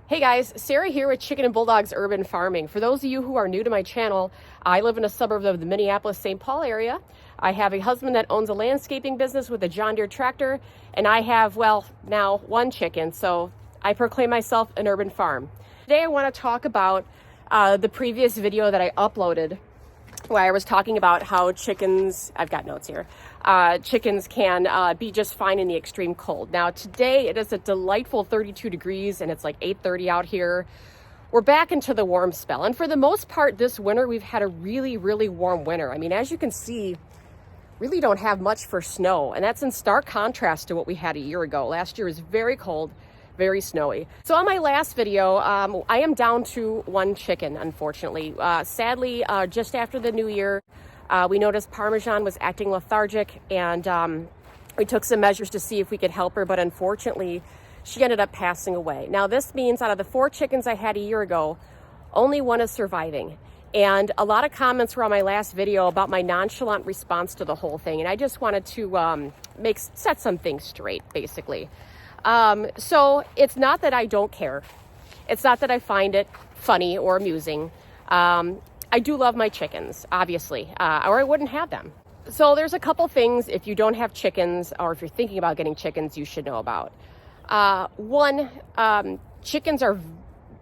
Hey guys, Sarah here with Chicken and Bulldogs Urban Farming. For those of you who are new to my channel, I live in a suburb of the Minneapolis-St. Paul area. I have a husband that owns a landscaping business with a John Deere tractor, and I have, well, now one chicken, so I proclaim myself an urban farm. Today I want to talk about the previous video that I uploaded where I was talking about how chickens, I've got notes here, chickens can be just fine in the extreme cold. Now today it is a delightful 32 degrees and it's like 8:30 out here. We're back into the warm spell. And for the most part this winter, we've had a really, really warm winter. I mean, as you can see, really don't have much for snow. And that's in stark contrast to what we had a year ago. Last year was very cold, very snowy. So on my last video, I am down to one chicken, unfortunately. Sadly, just after the new year, we noticed Parmesan was acting lethargic, and we took some measures to see if we could help her, but unfortunately, she ended up passing away. Now, this means out of the 4 chickens I had a year ago, only one is surviving. And a lot of comments were on my last video about my nonchalant response to the whole thing, and I just wanted to set some things straight, basically. So it's not that I don't care. It's not that I find it funny or amusing. I do love my chickens, obviously, or I wouldn't have them. So there's a couple things, if you don't have chickens or if you're thinking about getting chickens, you should know about. One, chickens are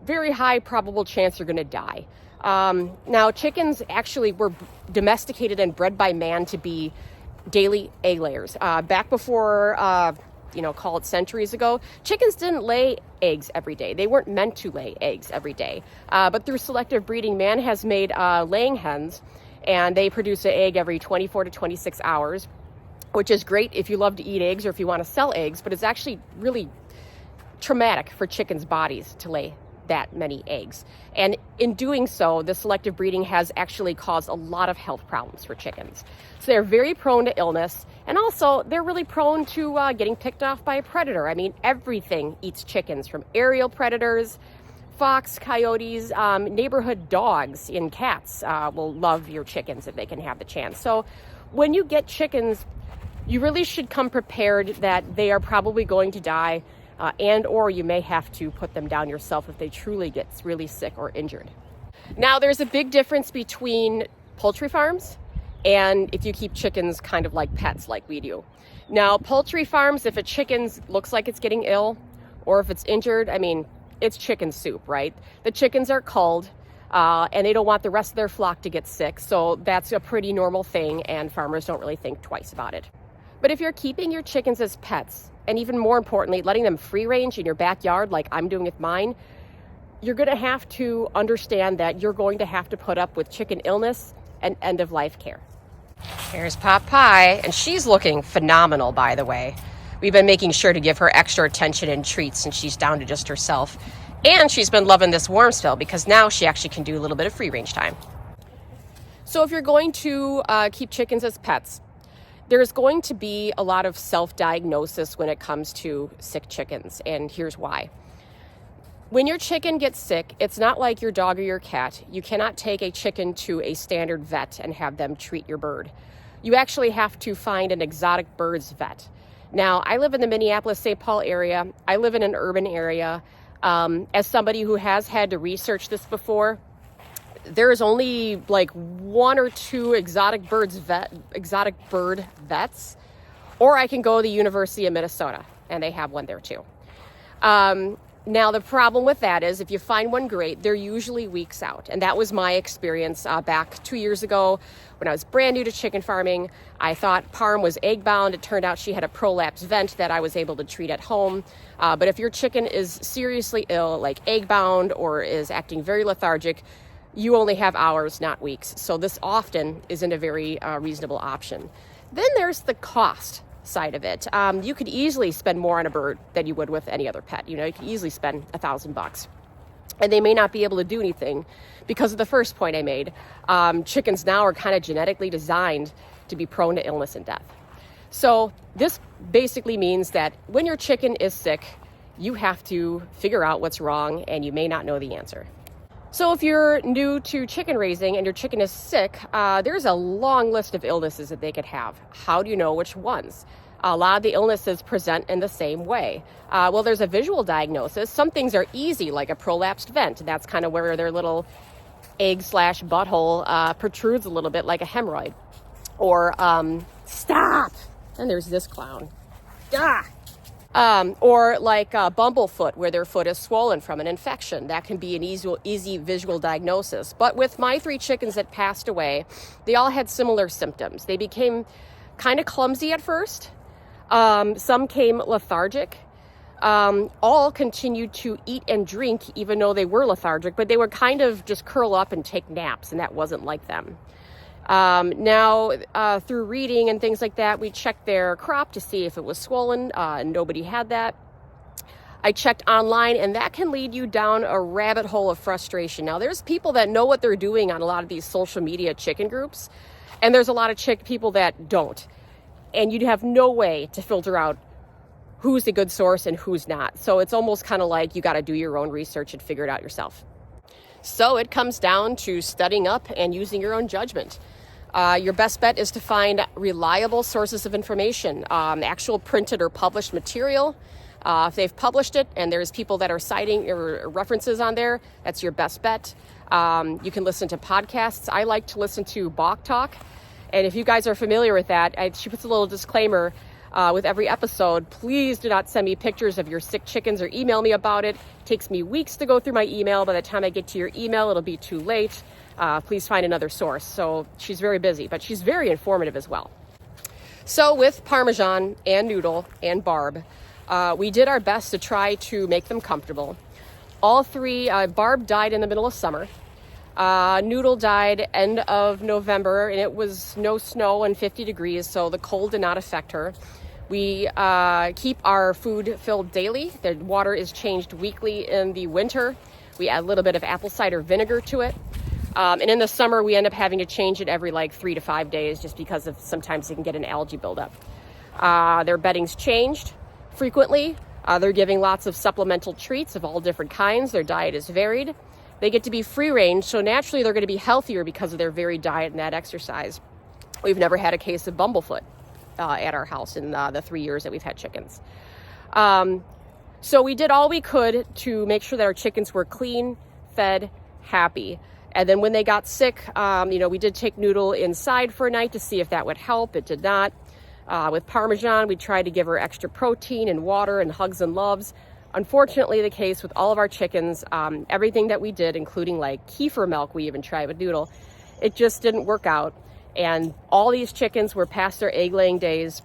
very high probable chance you're going to die. Now, chickens actually were domesticated and bred by man to be daily egg layers. Back before, call it centuries ago, chickens didn't lay eggs every day. They weren't meant to lay eggs every day. But through selective breeding, man has made laying hens, and they produce an egg every 24 to 26 hours, which is great if you love to eat eggs or if you want to sell eggs, but it's actually really traumatic for chickens' bodies to lay that many eggs. And in doing so, the selective breeding has actually caused a lot of health problems for chickens. So they're very prone to illness, and also they're really prone to getting picked off by a predator. I mean, everything eats chickens, from aerial predators, fox, coyotes, neighborhood dogs and cats will love your chickens if they can have the chance. So when you get chickens, you really should come prepared that they are probably going to die, and or you may have to put them down yourself if they truly get really sick or injured. Now, there's a big difference between poultry farms and if you keep chickens kind of like pets like we do. Now, poultry farms, if a chicken looks like it's getting ill or if it's injured, I mean, it's chicken soup, right? The chickens are culled, and they don't want the rest of their flock to get sick, so that's a pretty normal thing, and farmers don't really think twice about it. But if you're keeping your chickens as pets, and even more importantly, letting them free range in your backyard like I'm doing with mine, you're going to have to understand that you're going to have to put up with chicken illness and end-of-life care. Here's Pot Pie, and she's looking phenomenal, by the way. We've been making sure to give her extra attention and treats since she's down to just herself. And she's been loving this warm spell because now she actually can do a little bit of free range time. So if you're going to keep chickens as pets, there's going to be a lot of self-diagnosis when it comes to sick chickens, and here's why. When your chicken gets sick, it's not like your dog or your cat. You cannot take a chicken to a standard vet and have them treat your bird. You actually have to find an exotic birds vet. Now, I live in the Minneapolis-St. Paul area. I live in an urban area. As somebody who has had to research this before, there's only like 1 or 2 exotic bird vets, or I can go to the University of Minnesota, and they have one there too. Now, the problem with that is if you find one great, they're usually weeks out. And that was my experience back 2 years ago when I was brand new to chicken farming. I thought Parm was egg bound. It turned out she had a prolapse vent that I was able to treat at home. But if your chicken is seriously ill, like egg bound or is acting very lethargic, you only have hours, not weeks. So this often isn't a very reasonable option. Then there's the cost side of it. You could easily spend more on a bird than you would with any other pet. You could easily spend $1,000. And they may not be able to do anything because of the first point I made. Chickens now are kind of genetically designed to be prone to illness and death. So this basically means that when your chicken is sick, you have to figure out what's wrong, and you may not know the answer. So if you're new to chicken raising and your chicken is sick, there's a long list of illnesses that they could have. How do you know which ones? A lot of the illnesses present in the same way. Well, there's a visual diagnosis. Some things are easy, like a prolapsed vent. That's kind of where their little egg/butthole protrudes a little bit like a hemorrhoid. Or, stop! And there's this clown. Ah! Or like bumblefoot, where their foot is swollen from an infection. That can be an easy visual diagnosis. But with my 3 chickens that passed away, they all had similar symptoms. They became kind of clumsy at first. Some came lethargic. All continued to eat and drink even though they were lethargic, but they would kind of just curl up and take naps, and that wasn't like them. Now, through reading and things like that, we checked their crop to see if it was swollen. Nobody had that. I checked online, and that can lead you down a rabbit hole of frustration. Now, there's people that know what they're doing on a lot of these social media chicken groups, and there's a lot of people that don't. And you'd have no way to filter out who's a good source and who's not. So it's almost kind of like you got to do your own research and figure it out yourself. So it comes down to studying up and using your own judgment. Your best bet is to find reliable sources of information, actual printed or published material. If they've published it and there's people that are citing or references on there, that's your best bet. You can listen to podcasts. I like to listen to Bach Talk. And if you guys are familiar with that, she puts a little disclaimer with every episode. Please do not send me pictures of your sick chickens or email me about it. It takes me weeks to go through my email. By the time I get to your email, it'll be too late. Please find another source. So she's very busy, but she's very informative as well. So with Parmesan and Noodle and Barb, we did our best to try to make them comfortable. All 3, Barb died in the middle of summer. Noodle died end of November, and it was no snow and 50 degrees, so the cold did not affect her. We keep our food filled daily. The water is changed weekly in the winter. We add a little bit of apple cider vinegar to it. And in the summer, we end up having to change it every 3 to 5 days just because of sometimes you can get an algae buildup. Their bedding's changed frequently. They're giving lots of supplemental treats of all different kinds. Their diet is varied. They get to be free range, so naturally they're going to be healthier because of their varied diet and that exercise. We've never had a case of bumblefoot at our house in the 3 years that we've had chickens. So we did all we could to make sure that our chickens were clean, fed, happy. And then when they got sick, we did take Noodle inside for a night to see if that would help. It did not. With Parmesan, we tried to give her extra protein and water and hugs and loves. Unfortunately, the case with all of our chickens, everything that we did, including kefir milk, we even tried with Noodle, it just didn't work out. And all these chickens were past their egg laying days,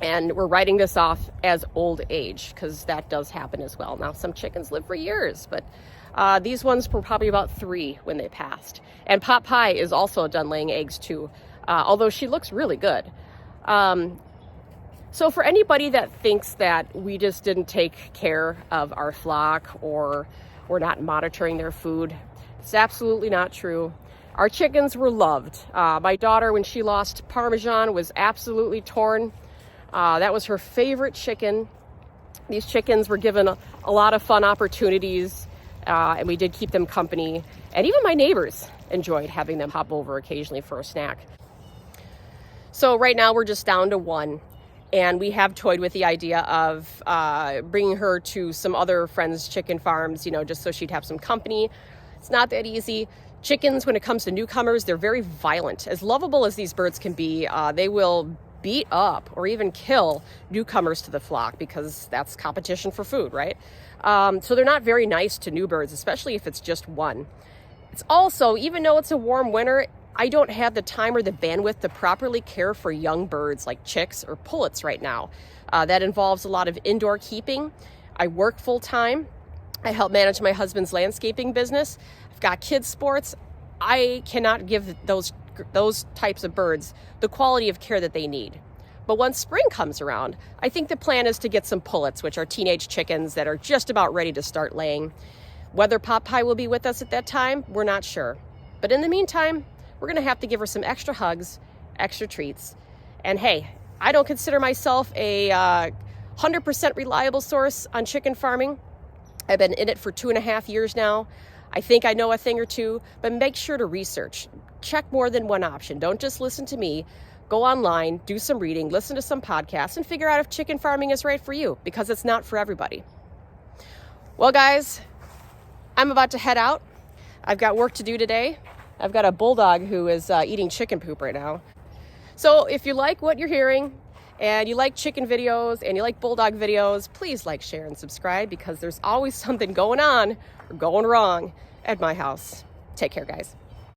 and we're writing this off as old age because that does happen as well. Now, some chickens live for years, but these ones were probably about 3 when they passed. And Pot Pie is also done laying eggs too, although she looks really good. So for anybody that thinks that we just didn't take care of our flock or we're not monitoring their food, it's absolutely not true. Our chickens were loved. My daughter, when she lost Parmesan, was absolutely torn. That was her favorite chicken. These chickens were given a lot of fun opportunities, and we did keep them company. And even my neighbors enjoyed having them hop over occasionally for a snack. So right now we're just down to 1. And we have toyed with the idea of bringing her to some other friends' chicken farms, just so she'd have some company. It's not that easy. Chickens, when it comes to newcomers, they're very violent. As lovable as these birds can be, they will beat up or even kill newcomers to the flock because that's competition for food, right? So they're not very nice to new birds, especially if it's just 1. It's also, even though it's a warm winter, I don't have the time or the bandwidth to properly care for young birds like chicks or pullets right now. That involves a lot of indoor keeping. I work full time. I help manage my husband's landscaping business. I've got kids' sports. I cannot give those types of birds the quality of care that they need. But once spring comes around, I think the plan is to get some pullets, which are teenage chickens that are just about ready to start laying. Whether Pot Pie will be with us at that time, we're not sure. But in the meantime, we're going to have to give her some extra hugs, extra treats. And hey, I don't consider myself a 100% reliable source on chicken farming. I've been in it for 2.5 years now. I think I know a thing or two, but make sure to research. Check more than one option. Don't just listen to me. go online, do some reading, listen to some podcasts, and figure out if chicken farming is right for you, because it's not for everybody. Well, guys, I'm about to head out. I've got work to do today. I've got a bulldog who is eating chicken poop right now. So if you like what you're hearing and you like chicken videos and you like bulldog videos, please like, share, and subscribe, because there's always something going on or going wrong at my house. Take care, guys.